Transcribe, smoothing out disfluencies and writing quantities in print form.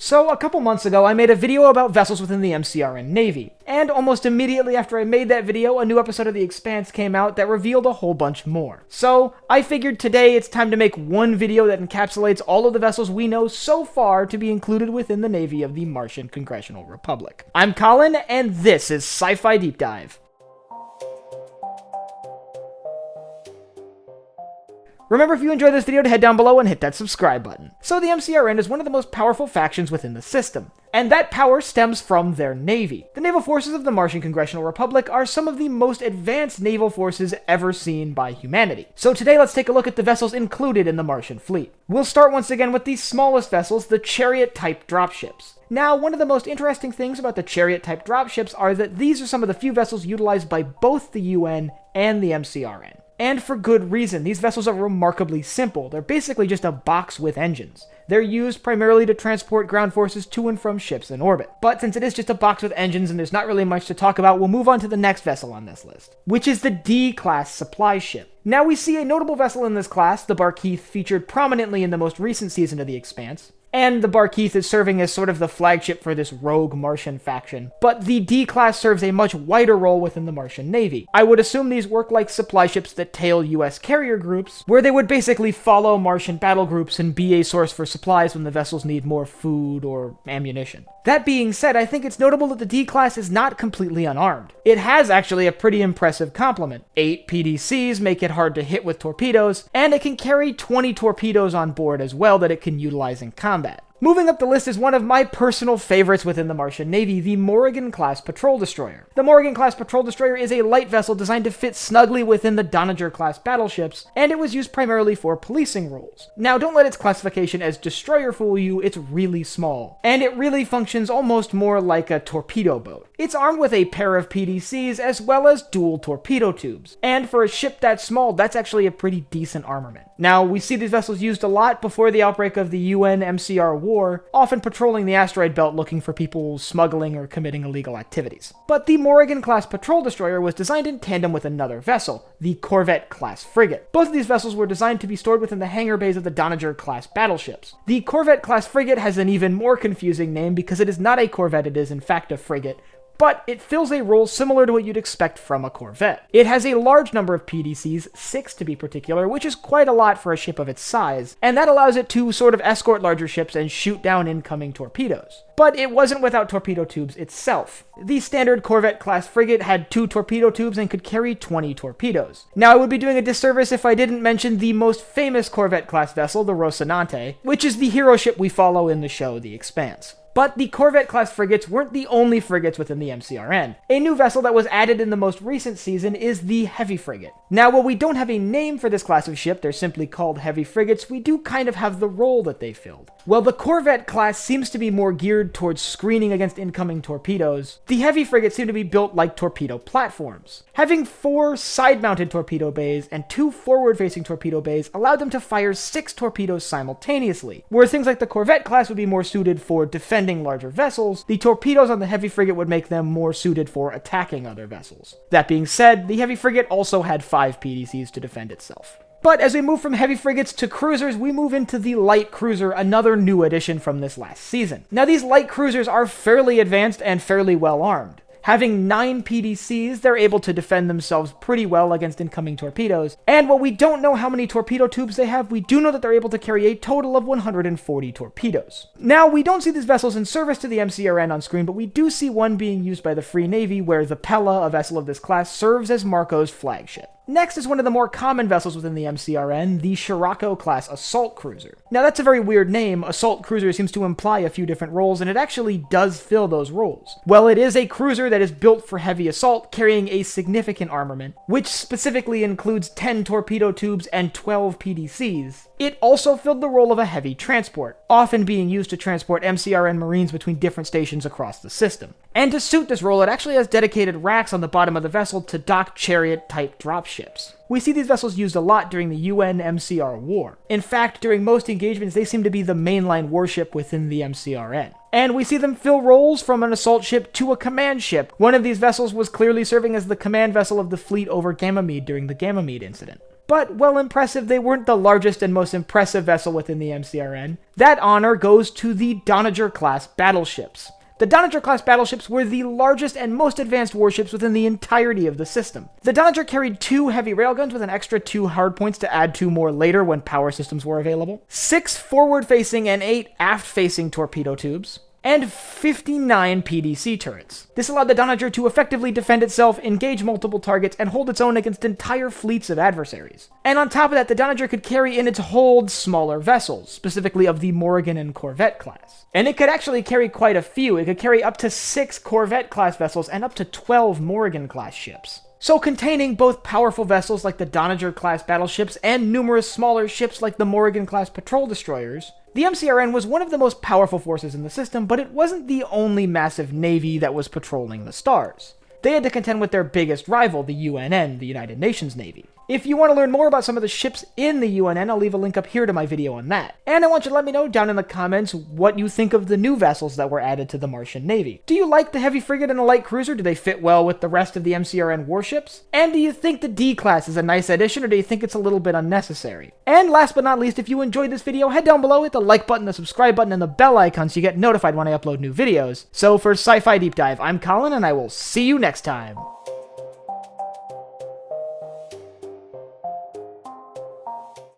So, a couple months ago, I made a video about vessels within the MCRN Navy, and almost immediately after I made that video, a new episode of The Expanse came out that revealed a whole bunch more. So, I figured today it's time to make one video that encapsulates all of the vessels we know so far to be included within the Navy of the Martian Congressional Republic. I'm Colin, and this is Sci-Fi Deep Dive. Remember, if you enjoyed this video, to head down below and hit that subscribe button. So the MCRN is one of the most powerful factions within the system, and that power stems from their navy. The naval forces of the Martian Congressional Republic are some of the most advanced naval forces ever seen by humanity. So today let's take a look at the vessels included in the Martian fleet. We'll start once again with the smallest vessels, the Charriot-Type dropships. Now, one of the most interesting things about the Charriot-Type dropships are that these are some of the few vessels utilized by both the UN and the MCRN. And for good reason. These vessels are remarkably simple. They're basically just a box with engines. They're used primarily to transport ground forces to and from ships in orbit. But since it is just a box with engines and there's not really much to talk about, we'll move on to the next vessel on this list, which is the D-Class supply ship. Now we see a notable vessel in this class, the Barkeith, featured prominently in the most recent season of The Expanse. And the Barkeith is serving as sort of the flagship for this rogue Martian faction. But the D-Class serves a much wider role within the Martian Navy. I would assume these work like supply ships that tail US carrier groups, where they would basically follow Martian battle groups and be a source for supplies when the vessels need more food or ammunition. That being said, I think it's notable that the D-Class is not completely unarmed. It has actually a pretty impressive complement. 8 PDCs make it hard to hit with torpedoes, and it can carry 20 torpedoes on board as well that it can utilize in combat. Moving up the list is one of my personal favorites within the Martian Navy, the Morrigan-Class Patrol Destroyer. The Morrigan-Class Patrol Destroyer is a light vessel designed to fit snugly within the Donager-Class Battleships, and it was used primarily for policing roles. Now, don't let its classification as destroyer fool you, it's really small, and it really functions almost more like a torpedo boat. It's armed with a pair of PDCs as well as dual torpedo tubes, and for a ship that small, that's actually a pretty decent armament. Now, we see these vessels used a lot before the outbreak of the UN MCR War, often patrolling the asteroid belt looking for people smuggling or committing illegal activities. But the Morrigan-Class Patrol Destroyer was designed in tandem with another vessel, the Corvette-Class Frigate. Both of these vessels were designed to be stored within the hangar bays of the Donager-Class Battleships. The Corvette-Class Frigate has an even more confusing name because it is not a corvette, it is in fact a frigate, but it fills a role similar to what you'd expect from a corvette. It has a large number of PDCs, 6 to be particular, which is quite a lot for a ship of its size, and that allows it to sort of escort larger ships and shoot down incoming torpedoes. But it wasn't without torpedo tubes itself. The standard Corvette-class frigate had 2 torpedo tubes and could carry 20 torpedoes. Now, I would be doing a disservice if I didn't mention the most famous Corvette-class vessel, the Rocinante, which is the hero ship we follow in the show The Expanse. But the Corvette-class frigates weren't the only frigates within the MCRN. A new vessel that was added in the most recent season is the Heavy Frigate. Now, while we don't have a name for this class of ship, they're simply called Heavy Frigates, we do kind of have the role that they filled. While the Corvette-class seems to be more geared towards screening against incoming torpedoes, the Heavy Frigates seem to be built like torpedo platforms. Having 4 side-mounted torpedo bays and 2 forward-facing torpedo bays allowed them to fire 6 torpedoes simultaneously, where things like the Corvette-class would be more suited for defending larger vessels, the torpedoes on the Heavy Frigate would make them more suited for attacking other vessels. That being said, the Heavy Frigate also had 5 PDCs to defend itself. But as we move from heavy frigates to cruisers, we move into the light cruiser, another new addition from this last season. Now, these light cruisers are fairly advanced and fairly well armed. Having 9 PDCs, they're able to defend themselves pretty well against incoming torpedoes. And while we don't know how many torpedo tubes they have, we do know that they're able to carry a total of 140 torpedoes. Now, we don't see these vessels in service to the MCRN on screen, but we do see one being used by the Free Navy, where the Pella, a vessel of this class, serves as Marco's flagship. Next is one of the more common vessels within the MCRN, the Sirocco-Class Assault Cruiser. Now, that's a very weird name. Assault Cruiser seems to imply a few different roles, and it actually does fill those roles. Well, it is a cruiser that is built for heavy assault, carrying a significant armament, which specifically includes 10 torpedo tubes and 12 PDCs. It also filled the role of a heavy transport, often being used to transport MCRN Marines between different stations across the system. And to suit this role, it actually has dedicated racks on the bottom of the vessel to dock Charriot-Type dropships. We see these vessels used a lot during the UN MCR War. In fact, during most engagements, they seem to be the mainline warship within the MCRN. And we see them fill roles from an assault ship to a command ship. One of these vessels was clearly serving as the command vessel of the fleet over Ganymede during the Ganymede incident. but while impressive, they weren't the largest and most impressive vessel within the MCRN. That honor goes to the Donnager-Class Battleships. The Donager-Class Battleships were the largest and most advanced warships within the entirety of the system. The Donager carried 2 heavy railguns with an extra 2 hardpoints to add 2 more later when power systems were available, 6 forward-facing and 8 aft-facing torpedo tubes, and 59 PDC turrets. This allowed the Donager to effectively defend itself, engage multiple targets, and hold its own against entire fleets of adversaries. And on top of that, the Donager could carry in its hold smaller vessels, specifically of the Morrigan and Corvette-Class. And it could actually carry quite a few. It could carry up to 6 Corvette-Class vessels and up to 12 Morrigan-Class ships. So containing both powerful vessels like the Donager-Class Battleships and numerous smaller ships like the Morrigan-Class Patrol Destroyers, the MCRN was one of the most powerful forces in the system, but it wasn't the only massive navy that was patrolling the stars. They had to contend with their biggest rival, the UNN, the United Nations Navy. If you want to learn more about some of the ships in the UNN, I'll leave a link up here to my video on that. And I want you to let me know down in the comments what you think of the new vessels that were added to the Martian Navy. Do you like the heavy frigate and the light cruiser? Do they fit well with the rest of the MCRN warships? And do you think the D-Class is a nice addition, or do you think it's a little bit unnecessary? And last but not least, if you enjoyed this video, head down below, hit the like button, the subscribe button, and the bell icon so you get notified when I upload new videos. So for Sci-Fi Deep Dive, I'm Colin, and I will see you next time.